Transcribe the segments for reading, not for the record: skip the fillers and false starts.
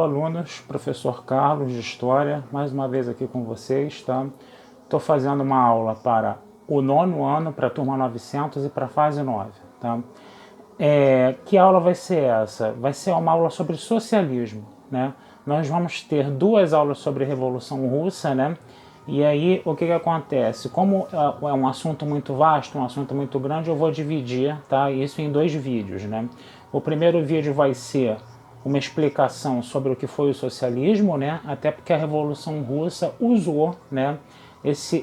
alunos, professor Carlos de História, mais uma vez aqui com vocês, tá? Estou fazendo uma aula para o 9º ano, para a turma 900 e para a fase 9, tá? Que aula vai ser essa? Vai ser uma aula sobre socialismo, né? Nós vamos ter 2 aulas sobre Revolução Russa, né? E aí, o que acontece? Como é um assunto muito vasto, um assunto muito grande, eu vou dividir, tá, isso em 2 vídeos, né? O primeiro vídeo vai ser uma explicação sobre o que foi o socialismo, né? Até porque a Revolução Russa usou, né,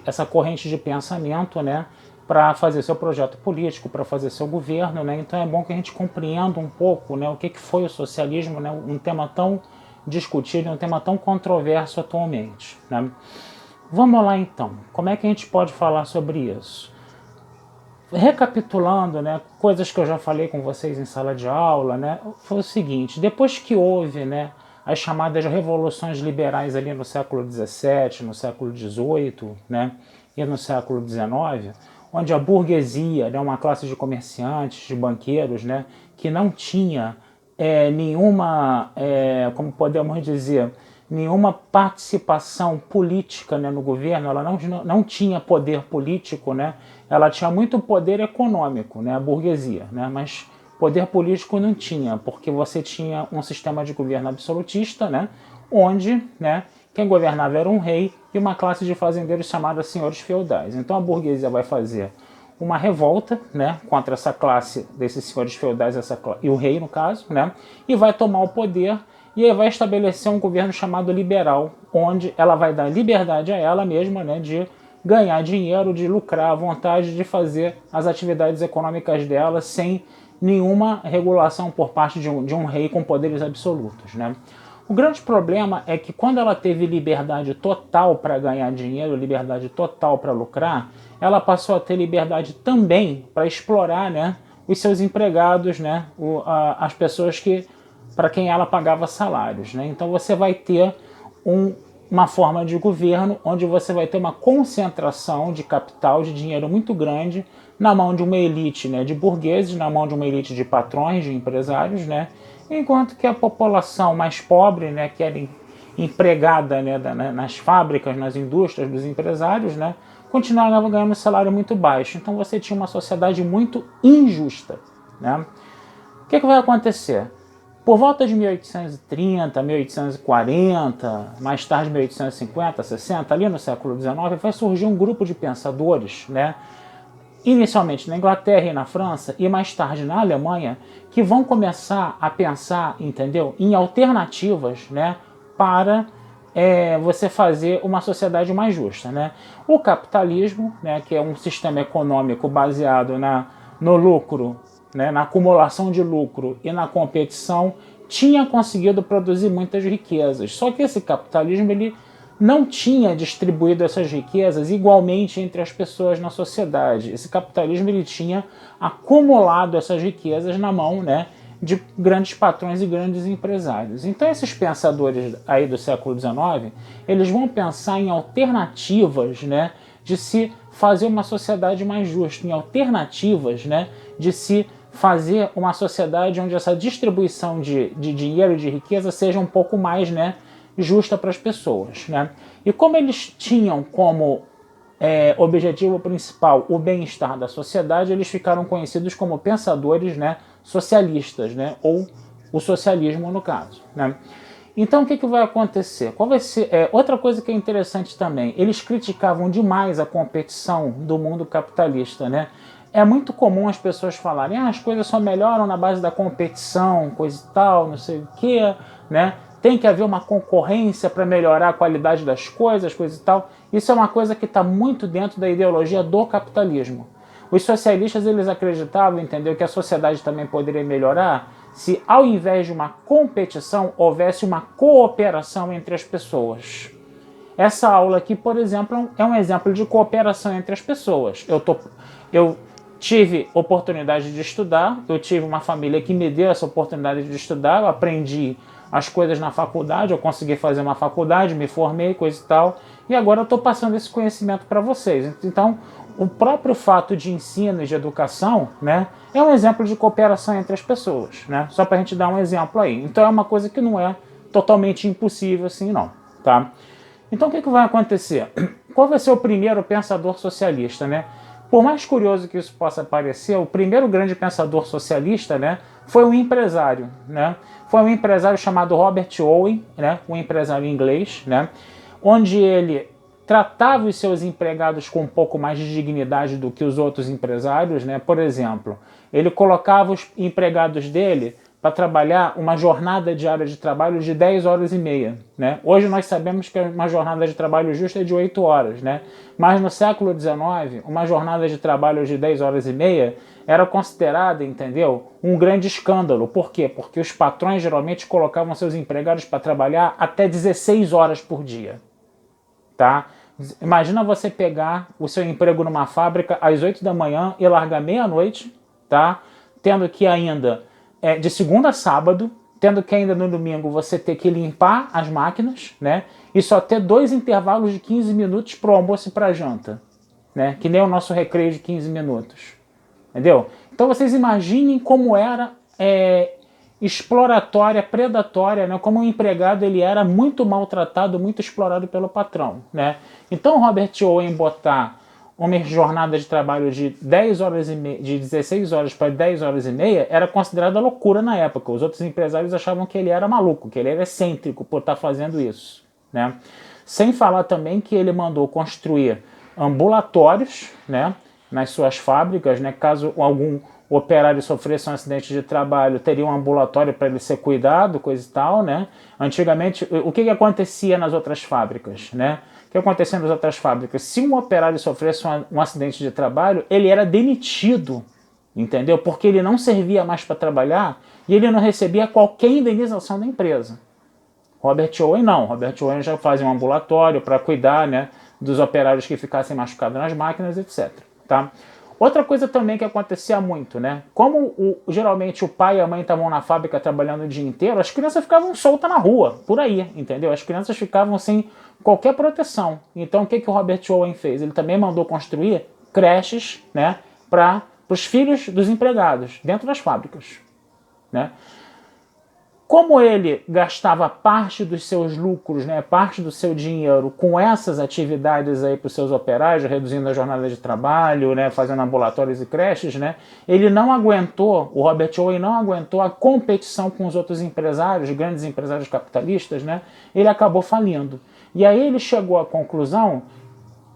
essa corrente de pensamento, né, para fazer seu projeto político, para fazer seu governo, né? Então é bom que a gente compreenda um pouco, né, o que foi o socialismo, né? Um tema tão discutido, um tema tão controverso atualmente, né? Vamos lá então, como é que a gente pode falar sobre isso? Recapitulando, né, coisas que eu já falei com vocês em sala de aula, né, foi o seguinte: depois que houve, né, as chamadas revoluções liberais ali no século XVII, no século XVIII, né, e no século XIX, onde a burguesia, né, uma classe de comerciantes, de banqueiros, né, que não tinha nenhuma, como podemos dizer, nenhuma participação política, né, no governo, ela não tinha poder político, né, ela tinha muito poder econômico, né, a burguesia, né, mas poder político não tinha, porque você tinha um sistema de governo absolutista, né, onde, né, quem governava era um rei e uma classe de fazendeiros chamada senhores feudais. Então a burguesia vai fazer uma revolta, né, contra essa classe desses senhores feudais, e o rei no caso, né, e vai tomar o poder. E aí vai estabelecer um governo chamado liberal, onde ela vai dar liberdade a ela mesma, né, de ganhar dinheiro, de lucrar à vontade, de fazer as atividades econômicas dela sem nenhuma regulação por parte de um rei com poderes absolutos, né? O grande problema é que quando ela teve liberdade total para ganhar dinheiro, liberdade total para lucrar, ela passou a ter liberdade também para explorar, né, os seus empregados, né, as pessoas para quem ela pagava salários, né? Então você vai ter uma forma de governo onde você vai ter uma concentração de capital, de dinheiro muito grande na mão de uma elite, né, de burgueses, na mão de uma elite de patrões, de empresários, né? Enquanto que a população mais pobre, né, que era empregada, né, nas fábricas, nas indústrias dos empresários, né, continuava ganhando um salário muito baixo. Então você tinha uma sociedade muito injusta, né? O que vai acontecer? Por volta de 1830, 1840, mais tarde 1850, 60, ali no século XIX, vai surgir um grupo de pensadores, né, inicialmente na Inglaterra e na França, e mais tarde na Alemanha, que vão começar a pensar, entendeu, em alternativas, né, para você fazer uma sociedade mais justa, né? O capitalismo, né, que é um sistema econômico baseado no lucro, né, na acumulação de lucro e na competição, tinha conseguido produzir muitas riquezas. Só que esse capitalismo ele não tinha distribuído essas riquezas igualmente entre as pessoas na sociedade. Esse capitalismo ele tinha acumulado essas riquezas na mão, né, de grandes patrões e grandes empresários. Então esses pensadores aí do século XIX, eles vão pensar em alternativas, né, de se fazer uma sociedade mais justa, em alternativas, né, de se fazer uma sociedade onde essa distribuição de dinheiro e de riqueza seja um pouco mais, né, justa para as pessoas, né? E como eles tinham como objetivo principal o bem-estar da sociedade, eles ficaram conhecidos como pensadores, né, socialistas, né, ou o socialismo no caso, né? Então o que vai acontecer? Qual vai ser, outra coisa que é interessante também, eles criticavam demais a competição do mundo capitalista, né? É muito comum as pessoas falarem, as coisas só melhoram na base da competição, coisa e tal, não sei o quê, né? Tem que haver uma concorrência para melhorar a qualidade das coisas, coisa e tal. Isso é uma coisa que está muito dentro da ideologia do capitalismo. Os socialistas, eles acreditavam, entendeu, que a sociedade também poderia melhorar se, ao invés de uma competição, houvesse uma cooperação entre as pessoas. Essa aula aqui, por exemplo, é um exemplo de cooperação entre as pessoas. Eu tive oportunidade de estudar, eu tive uma família que me deu essa oportunidade de estudar, eu aprendi as coisas na faculdade, eu consegui fazer uma faculdade, me formei, coisa e tal, e agora eu estou passando esse conhecimento para vocês. Então, o próprio fato de ensino e de educação, né, é um exemplo de cooperação entre as pessoas, né? Só para a gente dar um exemplo aí. Então é uma coisa que não é totalmente impossível assim não, tá? Então o que vai acontecer? Qual vai ser o primeiro pensador socialista, né? Por mais curioso que isso possa parecer, o primeiro grande pensador socialista, né, foi um empresário, né? Foi um empresário chamado Robert Owen, né, um empresário inglês, né, onde ele tratava os seus empregados com um pouco mais de dignidade do que os outros empresários, né? Por exemplo, ele colocava os empregados dele para trabalhar uma jornada diária de trabalho de 10 horas e meia. Né? Hoje nós sabemos que uma jornada de trabalho justa é de 8 horas, né? Mas no século XIX, uma jornada de trabalho de 10 horas e meia era considerada, entendeu, um grande escândalo. Por quê? Porque os patrões geralmente colocavam seus empregados para trabalhar até 16 horas por dia. Tá? Imagina você pegar o seu emprego numa fábrica às 8 da manhã e largar meia-noite, tá? Tendo que ainda, de segunda a sábado, tendo que ainda no domingo você ter que limpar as máquinas, né? E só ter 2 intervalos de 15 minutos para o almoço e para a janta, né? Que nem o nosso recreio de 15 minutos, entendeu? Então vocês imaginem como era exploratória, predatória, né? Como o empregado ele era muito maltratado, muito explorado pelo patrão, né? Então Robert Owen botar uma jornada de trabalho de 10 horas e meia, de 16 horas para 10 horas e meia era considerada loucura na época. Os outros empresários achavam que ele era maluco, que ele era excêntrico por estar fazendo isso, né? Sem falar também que ele mandou construir ambulatórios, né, nas suas fábricas, né? Caso algum operário sofresse um acidente de trabalho, teria um ambulatório para ele ser cuidado, coisa e tal, né? Antigamente, o que acontecia nas outras fábricas, né? O que acontecia nas outras fábricas? Se um operário sofresse um acidente de trabalho, ele era demitido, entendeu? Porque ele não servia mais para trabalhar e ele não recebia qualquer indenização da empresa. Robert Owen não. Robert Owen já fazia um ambulatório para cuidar, né, dos operários que ficassem machucados nas máquinas, etc. Tá? Outra coisa também que acontecia muito, né? Como geralmente o pai e a mãe estavam na fábrica trabalhando o dia inteiro, as crianças ficavam soltas na rua, por aí, entendeu? As crianças ficavam sem qualquer proteção. Então o que o Robert Owen fez? Ele também mandou construir creches, né, para os filhos dos empregados dentro das fábricas, né? Como ele gastava parte dos seus lucros, né, parte do seu dinheiro com essas atividades aí para os seus operários, reduzindo a jornada de trabalho, né, fazendo ambulatórios e creches, né, ele não aguentou, o Robert Owen não aguentou a competição com os outros empresários, grandes empresários capitalistas, né, ele acabou falindo. E aí ele chegou à conclusão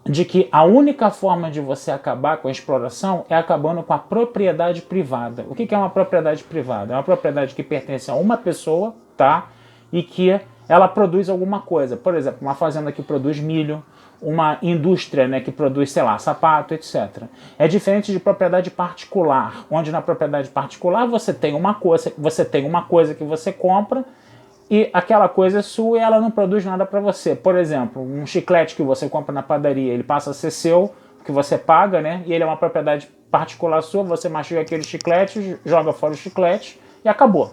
de que a única forma de você acabar com a exploração é acabando com a propriedade privada. O que é uma propriedade privada? É uma propriedade que pertence a uma pessoa, tá? E que ela produz alguma coisa. Por exemplo, uma fazenda que produz milho, uma indústria, né, que produz, sei lá, sapato, etc. É diferente de propriedade particular, onde na propriedade particular você tem uma coisa que você compra e aquela coisa é sua e ela não produz nada para você. Por exemplo, um chiclete que você compra na padaria, ele passa a ser seu, que você paga, né? E ele é uma propriedade particular sua, você mastiga aquele chiclete, joga fora o chiclete e acabou,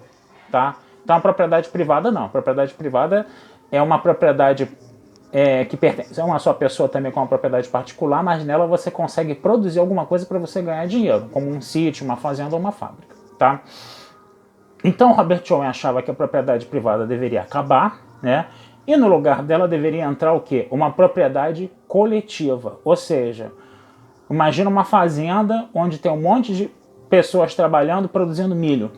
tá? Então a propriedade privada não. A propriedade privada é uma propriedade que pertence a uma só pessoa também com uma propriedade particular, mas nela você consegue produzir alguma coisa para você ganhar dinheiro, como um sítio, uma fazenda ou uma fábrica, tá? Então Robert Owen achava que a propriedade privada deveria acabar, né? E no lugar dela deveria entrar o quê? Uma propriedade coletiva. Ou seja, imagina uma fazenda onde tem um monte de pessoas trabalhando, produzindo milho.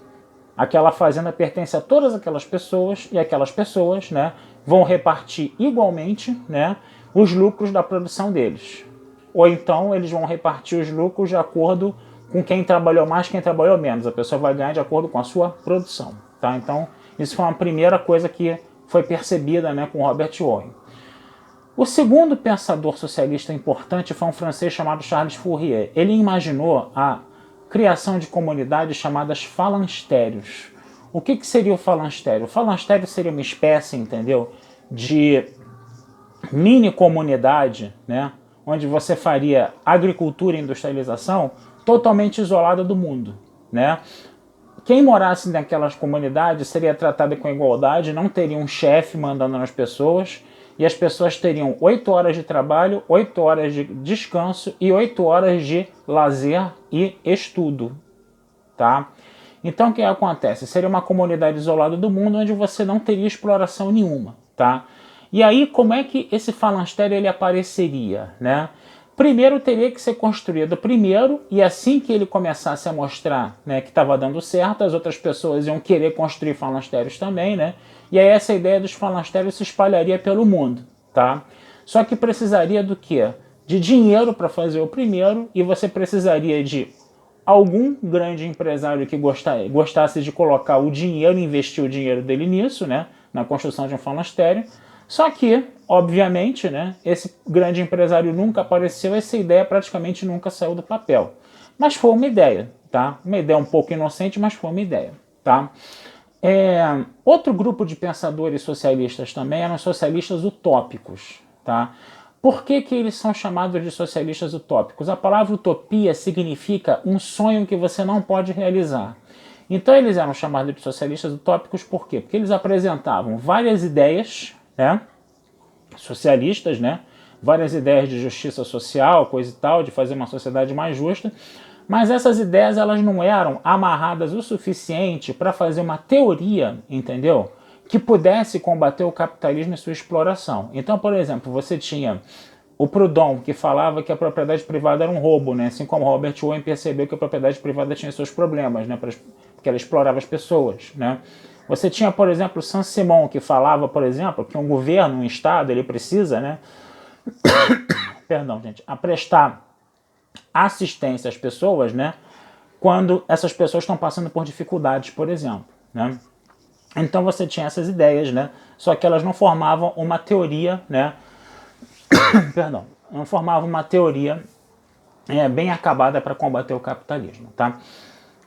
Aquela fazenda pertence a todas aquelas pessoas e aquelas pessoas, né, vão repartir igualmente, né, os lucros da produção deles. Ou então eles vão repartir os lucros de acordo com quem trabalhou mais, quem trabalhou menos. A pessoa vai ganhar de acordo com a sua produção, tá? Então, isso foi uma primeira coisa que foi percebida, né, com Robert Owen. O segundo pensador socialista importante foi um francês chamado Charles Fourier. Ele imaginou a criação de comunidades chamadas falancstérios. O que seria o falanctério? O falanctério seria uma espécie, entendeu, de mini comunidade, né, onde você faria agricultura e industrialização totalmente isolada do mundo, né? Quem morasse naquelas comunidades seria tratado com igualdade, não teria um chefe mandando nas pessoas, e as pessoas teriam 8 horas de trabalho, 8 horas de descanso e 8 horas de lazer e estudo, tá? Então o que acontece? Seria uma comunidade isolada do mundo onde você não teria exploração nenhuma, tá? E aí como é que esse falanstério ele apareceria, né? Primeiro teria que ser construído primeiro, e assim que ele começasse a mostrar, né, que estava dando certo, as outras pessoas iam querer construir falastérios também, né? E aí essa ideia dos falastérios se espalharia pelo mundo, tá? Só que precisaria do quê? De dinheiro para fazer o primeiro, e você precisaria de algum grande empresário que gostasse de colocar o dinheiro, investir o dinheiro dele nisso, né, na construção de um falastério. Só que, obviamente, né, esse grande empresário nunca apareceu, essa ideia praticamente nunca saiu do papel. Mas foi uma ideia, tá? Uma ideia um pouco inocente, mas foi uma ideia, tá? Outro grupo de pensadores socialistas também eram socialistas utópicos, tá? Por que eles são chamados de socialistas utópicos? A palavra utopia significa um sonho que você não pode realizar. Então eles eram chamados de socialistas utópicos por quê? Porque eles apresentavam várias ideias, né, socialistas, né, várias ideias de justiça social, coisa e tal, de fazer uma sociedade mais justa, mas essas ideias elas não eram amarradas o suficiente para fazer uma teoria, entendeu? Que pudesse combater o capitalismo e sua exploração. Então, por exemplo, você tinha o Proudhon, que falava que a propriedade privada era um roubo, né? Assim como Robert Owen percebeu que a propriedade privada tinha seus problemas, né? Porque ela explorava as pessoas, né? Você tinha, por exemplo, Saint-Simon, que falava, por exemplo, que um governo, um Estado, ele precisa, né? Perdão, gente, a prestar assistência às pessoas, né? Quando essas pessoas estão passando por dificuldades, por exemplo, né? Então você tinha essas ideias, né? Só que elas não formavam uma teoria, né? Perdão, não formavam uma teoria bem acabada para combater o capitalismo, tá?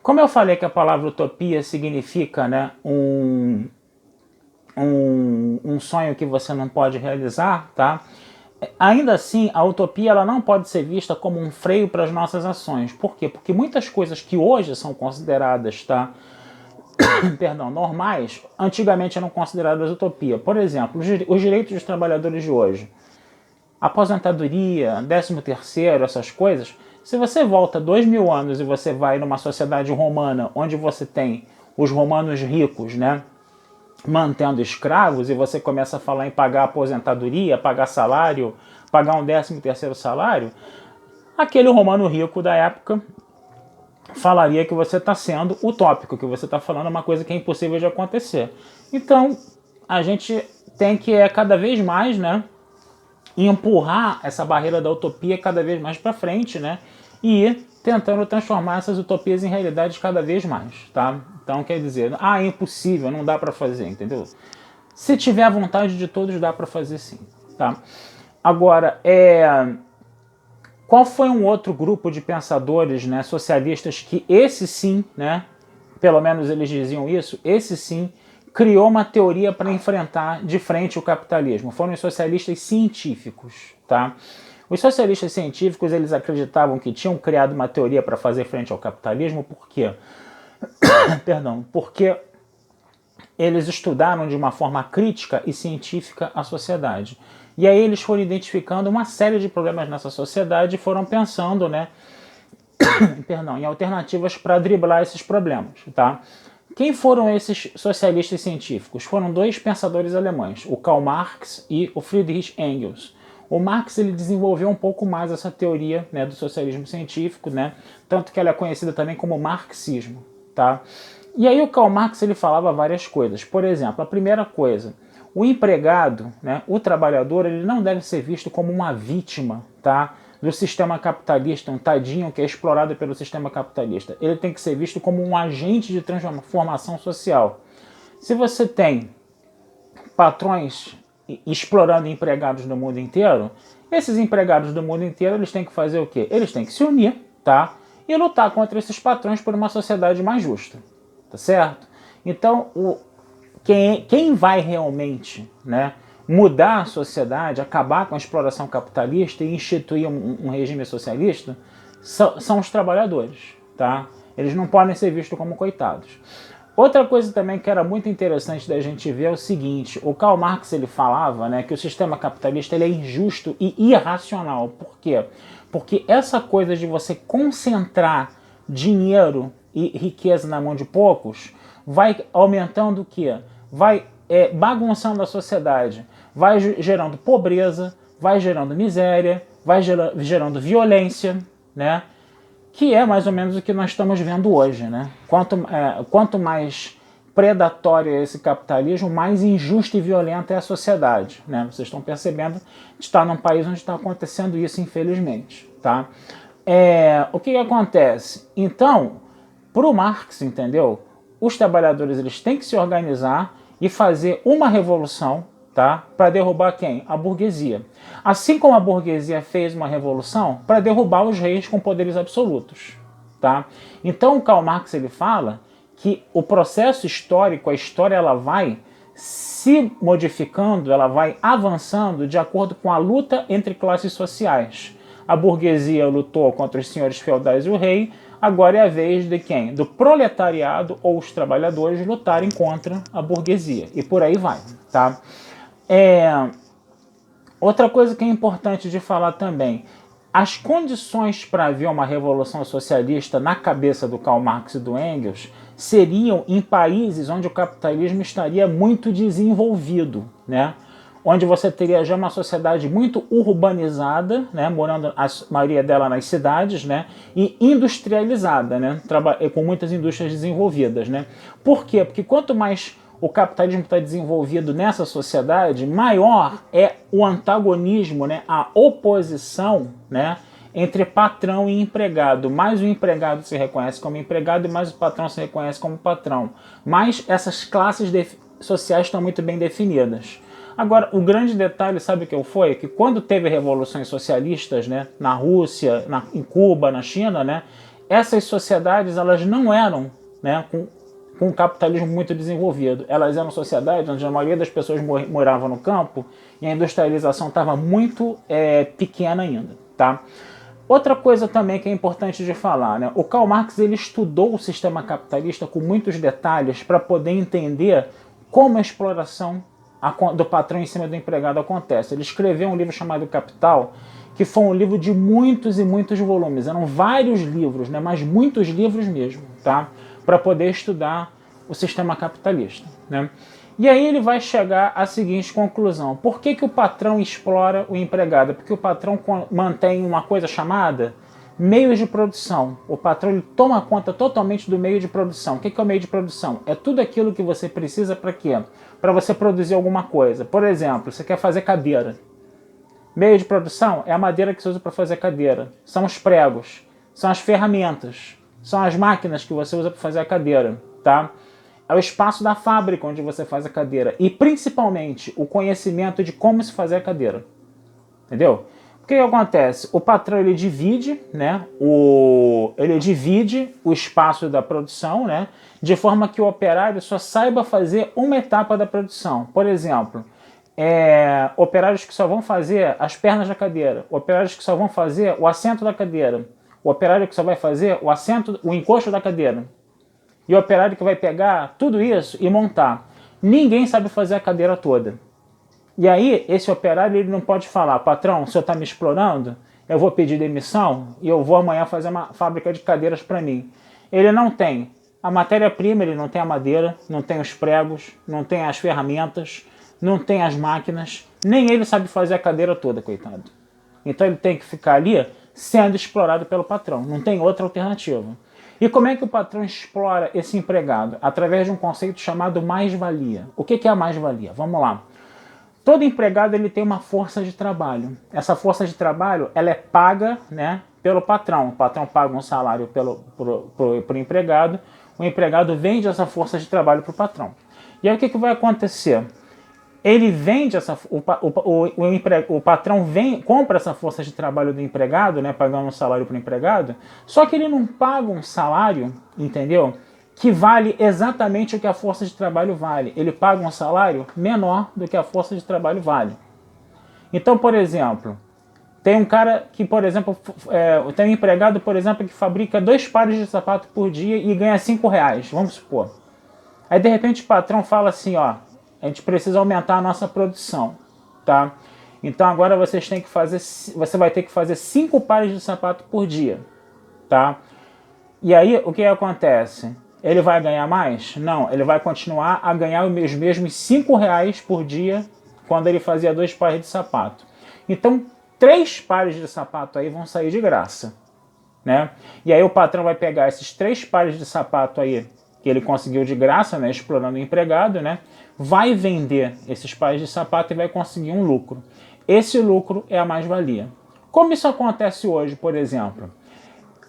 Como eu falei que a palavra utopia significa, né, um sonho que você não pode realizar, tá? Ainda assim, a utopia ela não pode ser vista como um freio para as nossas ações. Por quê? Porque muitas coisas que hoje são consideradas, tá, perdão, normais, antigamente eram consideradas utopia. Por exemplo, os direitos dos trabalhadores de hoje, aposentadoria, 13º, essas coisas. Se você volta 2000 anos e você vai numa sociedade romana onde você tem os romanos ricos, né, mantendo escravos, e você começa a falar em pagar aposentadoria, pagar salário, pagar um 13º salário, aquele romano rico da época falaria que você está sendo utópico, que você está falando uma coisa que é impossível de acontecer. Então, a gente tem que cada vez mais, né, empurrar essa barreira da utopia cada vez mais para frente, né? E ir tentando transformar essas utopias em realidades cada vez mais, tá? Então quer dizer, é impossível, não dá para fazer, entendeu? Se tiver a vontade de todos, dá para fazer sim, tá? Agora, qual foi um outro grupo de pensadores, né, socialistas que esse sim, né, pelo menos eles diziam isso, esse sim criou uma teoria para enfrentar de frente o capitalismo? Foram os socialistas científicos, tá? Os socialistas científicos, eles acreditavam que tinham criado uma teoria para fazer frente ao capitalismo, por quê? Perdão, porque eles estudaram de uma forma crítica e científica a sociedade. E aí eles foram identificando uma série de problemas nessa sociedade e foram pensando, né, perdão, em alternativas para driblar esses problemas, tá? Quem foram esses socialistas científicos? Foram dois pensadores alemães, o Karl Marx e o Friedrich Engels. O Marx ele desenvolveu um pouco mais essa teoria, né, do socialismo científico, né, tanto que ela é conhecida também como marxismo, tá? E aí o Karl Marx ele falava várias coisas. Por exemplo, a primeira coisa, o empregado, né, o trabalhador, ele não deve ser visto como uma vítima, tá, do sistema capitalista, um tadinho que é explorado pelo sistema capitalista. Ele tem que ser visto como um agente de transformação social. Se você tem patrões explorando empregados do mundo inteiro, esses empregados do mundo inteiro eles têm que fazer o quê? Eles têm que se unir, tá? E lutar contra esses patrões por uma sociedade mais justa, tá certo? Então, quem vai realmente, né, mudar a sociedade, acabar com a exploração capitalista e instituir um regime socialista, são os trabalhadores, tá? Eles não podem ser vistos como coitados. Outra coisa também que era muito interessante da gente ver é o seguinte, o Karl Marx ele falava, né, que o sistema capitalista ele é injusto e irracional. Por quê? Porque essa coisa de você concentrar dinheiro e riqueza na mão de poucos, vai aumentando o quê? Vai bagunçando a sociedade, vai gerando pobreza, vai gerando miséria, vai gerando violência, né? Que é mais ou menos o que nós estamos vendo hoje, né? Quanto mais predatório é esse capitalismo, mais injusta e violenta é a sociedade, né? Vocês estão percebendo que está num país onde está acontecendo isso, infelizmente, tá? O que acontece? Então, para o Marx, entendeu? Os trabalhadores eles têm que se organizar e fazer uma revolução, tá? Para derrubar quem? A burguesia. Assim como a burguesia fez uma revolução para derrubar os reis com poderes absolutos, tá? Então o Karl Marx ele fala que o processo histórico, a história ela vai se modificando, ela vai avançando de acordo com a luta entre classes sociais. A burguesia lutou contra os senhores feudais e o rei, agora é a vez de quem? Do proletariado ou os trabalhadores lutarem contra a burguesia. E por aí vai, tá? Outra coisa que é importante de falar também, as condições para haver uma revolução socialista na cabeça do Karl Marx e do Engels seriam em países onde o capitalismo estaria muito desenvolvido, né? Onde você teria já uma sociedade muito urbanizada, né? Morando a maioria dela nas cidades, né? E industrializada, né? Com muitas indústrias desenvolvidas, né? Por quê? Porque quanto mais o capitalismo está desenvolvido nessa sociedade, maior é o antagonismo, né, a oposição, né, entre patrão e empregado. Mais o empregado se reconhece como empregado e mais o patrão se reconhece como patrão. Mas essas classes sociais estão muito bem definidas. Agora, o grande detalhe, sabe o que foi? Que quando teve revoluções socialistas, né, na Rússia, em Cuba, na China, né, essas sociedades elas não eram, né, com um capitalismo muito desenvolvido. Elas eram sociedades onde a maioria das pessoas moravam no campo e a industrialização estava muito pequena ainda, tá? Outra coisa também que é importante de falar, né? O Karl Marx ele estudou o sistema capitalista com muitos detalhes para poder entender como a exploração do patrão em cima do empregado acontece. Ele escreveu um livro chamado Capital, que foi um livro de muitos e muitos volumes. Eram vários livros, né? Mas muitos livros mesmo, tá? Para poder estudar o sistema capitalista, né? E aí ele vai chegar à seguinte conclusão. Por que o patrão explora o empregado? Porque o patrão mantém uma coisa chamada meios de produção. O patrão ele toma conta totalmente do meio de produção. O que é o meio de produção? É tudo aquilo que você precisa para quê? Para você produzir alguma coisa. Por exemplo, você quer fazer cadeira. Meio de produção é a madeira que você usa para fazer cadeira. São os pregos, são as ferramentas, são as máquinas que você usa para fazer a cadeira, tá? É o espaço da fábrica onde você faz a cadeira. E, principalmente, o conhecimento de como se fazer a cadeira. Entendeu? O que acontece? O patrão, ele divide, né, ele divide o espaço da produção, né, de forma que o operário só saiba fazer uma etapa da produção. Por exemplo, operários que só vão fazer as pernas da cadeira, operários que só vão fazer o assento da cadeira, o operário que só vai fazer o encosto da cadeira. E o operário que vai pegar tudo isso e montar. Ninguém sabe fazer a cadeira toda. E aí, esse operário ele não pode falar, patrão, o senhor está me explorando? Eu vou pedir demissão e eu vou amanhã fazer uma fábrica de cadeiras para mim. Ele não tem a matéria-prima, ele não tem a madeira, não tem os pregos, não tem as ferramentas, não tem as máquinas, nem ele sabe fazer a cadeira toda, coitado. Então ele tem que ficar ali sendo explorado pelo patrão, não tem outra alternativa. E como é que o patrão explora esse empregado? Através de um conceito chamado mais-valia. O que é a mais-valia? Vamos lá. Todo empregado ele tem uma força de trabalho. Essa força de trabalho ela é paga, né, pelo patrão. O patrão paga um salário pro empregado. O empregado vende essa força de trabalho para o patrão. E aí o que vai acontecer? Ele vende o patrão compra essa força de trabalho do empregado, né, pagando um salário para o empregado, só que ele não paga um salário, entendeu? Que vale exatamente o que a força de trabalho vale. Ele paga um salário menor do que a força de trabalho vale. Então, por exemplo, tem um cara que, por exemplo, tem um empregado, por exemplo, que fabrica 2 pares de sapato por dia e ganha R$5, vamos supor. Aí, de repente, o patrão fala assim, ó, a gente precisa aumentar a nossa produção, tá? Então agora você vai ter que fazer 5 pares de sapato por dia, tá? E aí, o que acontece? Ele vai ganhar mais? Não, ele vai continuar a ganhar os mesmos R$ 5 por dia quando ele fazia 2 pares de sapato. Então, 3 pares de sapato aí vão sair de graça, né? E aí o patrão vai pegar esses 3 pares de sapato aí que ele conseguiu de graça, né, explorando o empregado, né? Vai vender esses pares de sapato e vai conseguir um lucro. Esse lucro é a mais-valia. Como isso acontece hoje, por exemplo?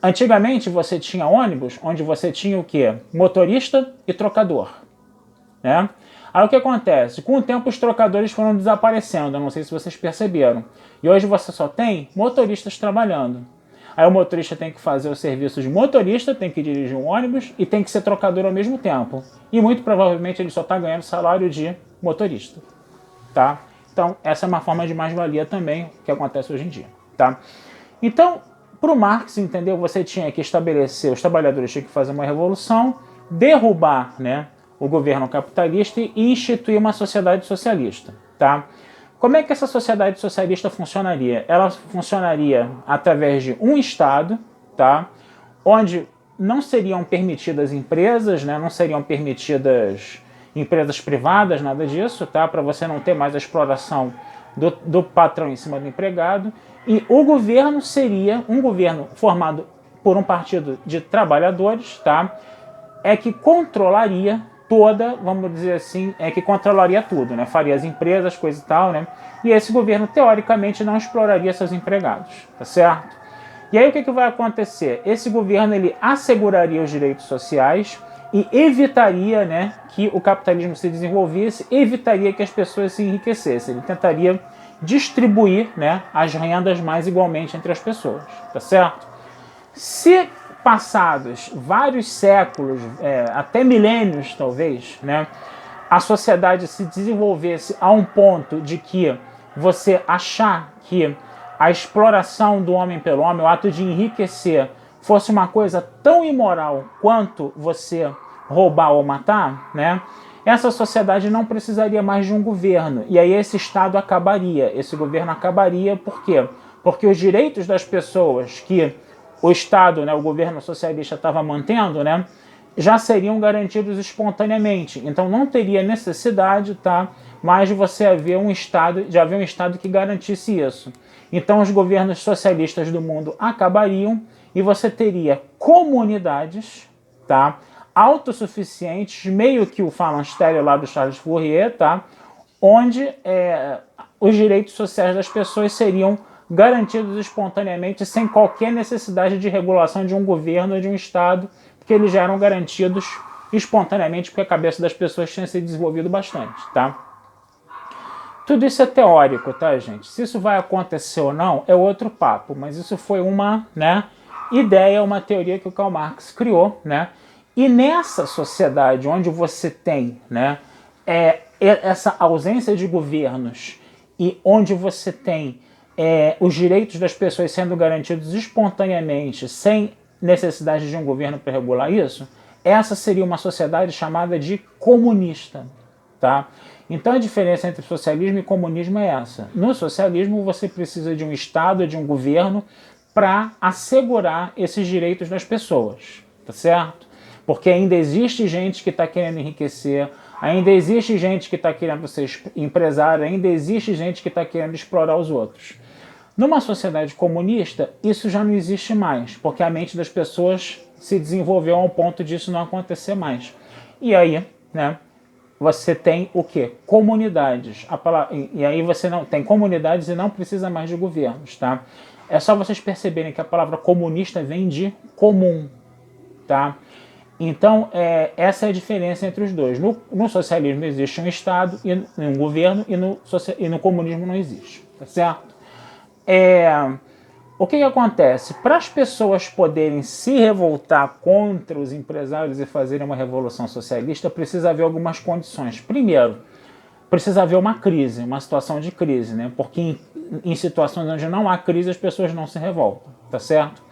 Antigamente você tinha ônibus onde você tinha o quê? Motorista e trocador, né? Aí o que acontece? Com o tempo os trocadores foram desaparecendo, eu não sei se vocês perceberam. E hoje você só tem motoristas trabalhando. Aí o motorista tem que fazer o serviço de motorista, tem que dirigir um ônibus e tem que ser trocador ao mesmo tempo. E muito provavelmente ele só está ganhando salário de motorista, tá? Então essa é uma forma de mais-valia também que acontece hoje em dia, tá? Então, para o Marx, entendeu? Você tinha que estabelecer, os trabalhadores tinham que fazer uma revolução, derrubar, né, o governo capitalista e instituir uma sociedade socialista, tá? Como é que essa sociedade socialista funcionaria? Ela funcionaria através de um Estado, tá? Onde não seriam permitidas empresas, né? Não seriam permitidas empresas privadas, nada disso, tá? Para você não ter mais a exploração do patrão em cima do empregado. E o governo seria um governo formado por um partido de trabalhadores, tá? É que controlaria toda, vamos dizer assim, é que controlaria tudo, né? Faria as empresas, coisa e tal, né? E esse governo, teoricamente, não exploraria seus empregados, tá certo? E aí o que vai acontecer? Esse governo, ele asseguraria os direitos sociais e evitaria, né, que o capitalismo se desenvolvesse, evitaria que as pessoas se enriquecessem. Ele tentaria distribuir, né, as rendas mais igualmente entre as pessoas, tá certo? Se passados vários séculos, até milênios talvez, né, a sociedade se desenvolvesse a um ponto de que você achar que a exploração do homem pelo homem, o ato de enriquecer, fosse uma coisa tão imoral quanto você roubar ou matar, né? Essa sociedade não precisaria mais de um governo. E aí esse Estado acabaria, esse governo acabaria, por quê? Porque os direitos das pessoas que o Estado, né, o governo socialista estava mantendo, né, já seriam garantidos espontaneamente. Então não teria necessidade, tá, mais de você haver um Estado, de haver um Estado que garantisse isso. Então os governos socialistas do mundo acabariam e você teria comunidades, tá, autossuficientes, meio que o falanstério lá do Charles Fourier, tá, onde os direitos sociais das pessoas seriam garantidos espontaneamente, sem qualquer necessidade de regulação de um governo ou de um Estado, porque eles já eram garantidos espontaneamente, porque a cabeça das pessoas tinha se desenvolvido bastante, tá? Tudo isso é teórico, tá, gente? Se isso vai acontecer ou não é outro papo, mas isso foi uma, né, ideia, uma teoria que o Karl Marx criou, né? E nessa sociedade onde você tem, né, essa ausência de governos e onde você tem os direitos das pessoas sendo garantidos espontaneamente, sem necessidade de um governo para regular isso, essa seria uma sociedade chamada de comunista, tá? Então a diferença entre socialismo e comunismo é essa. No socialismo você precisa de um Estado, de um governo, para assegurar esses direitos das pessoas, tá certo? Porque ainda existe gente que está querendo enriquecer, ainda existe gente que está querendo ser empresário, ainda existe gente que está querendo explorar os outros. Numa sociedade comunista, isso já não existe mais, porque a mente das pessoas se desenvolveu a um ponto disso não acontecer mais. E aí, né, você tem o quê? Comunidades. E aí você não tem comunidades e não precisa mais de governos, tá? É só vocês perceberem que a palavra comunista vem de comum, tá? Então, essa é a diferença entre os dois. No socialismo existe um Estado e um governo, e no comunismo não existe, tá certo? O que acontece? Para as pessoas poderem se revoltar contra os empresários e fazerem uma revolução socialista, precisa haver algumas condições. Primeiro, precisa haver uma crise, uma situação de crise, né? Porque em situações onde não há crise, as pessoas não se revoltam, tá certo?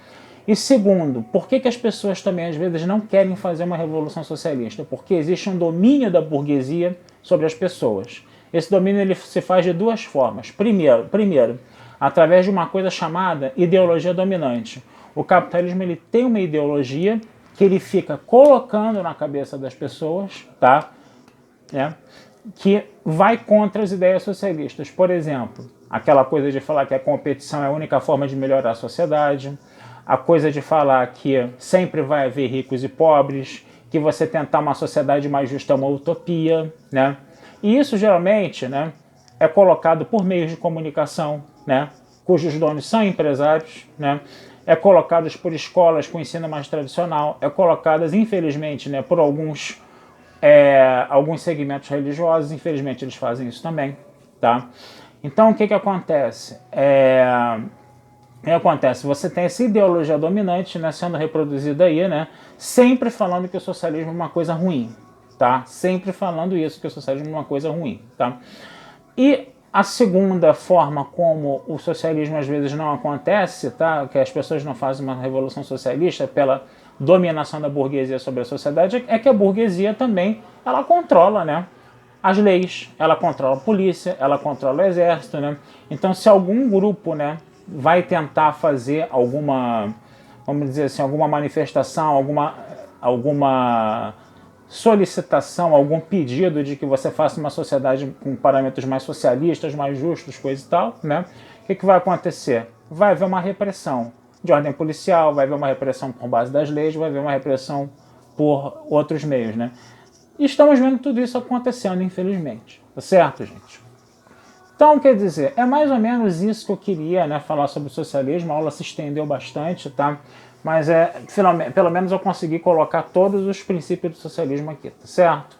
E segundo, por que as pessoas também às vezes não querem fazer uma revolução socialista? Porque existe um domínio da burguesia sobre as pessoas. Esse domínio ele se faz de duas formas. Primeiro, através de uma coisa chamada ideologia dominante. O capitalismo ele tem uma ideologia que ele fica colocando na cabeça das pessoas, tá? Que vai contra as ideias socialistas. Por exemplo, aquela coisa de falar que a competição é a única forma de melhorar a sociedade, a coisa de falar que sempre vai haver ricos e pobres, que você tentar uma sociedade mais justa é uma utopia, né? E isso geralmente, né, é colocado por meios de comunicação, né, cujos donos são empresários, né? É colocado por escolas com ensino mais tradicional, é colocadas, infelizmente, né, por alguns segmentos religiosos, infelizmente eles fazem isso também, tá? Então o que acontece? Você tem essa ideologia dominante, né, sendo reproduzida aí, né, sempre falando que o socialismo é uma coisa ruim, tá? Sempre falando isso, que o socialismo é uma coisa ruim, tá? E a segunda forma como o socialismo às vezes não acontece, tá? Que as pessoas não fazem uma revolução socialista pela dominação da burguesia sobre a sociedade, é que a burguesia também, ela controla, né, as leis, ela controla a polícia, ela controla o exército, né? Então se algum grupo, né, vai tentar fazer alguma, vamos dizer assim, alguma manifestação, alguma solicitação, algum pedido de que você faça uma sociedade com parâmetros mais socialistas, mais justos, coisa e tal, né? O que vai acontecer? Vai haver uma repressão de ordem policial, vai haver uma repressão por base das leis, vai haver uma repressão por outros meios, né? E estamos vendo tudo isso acontecendo, infelizmente. Tá certo, gente? Então, quer dizer, é mais ou menos isso que eu queria, né, falar sobre o socialismo. A aula se estendeu bastante, tá? Mas pelo menos eu consegui colocar todos os princípios do socialismo aqui, tá certo?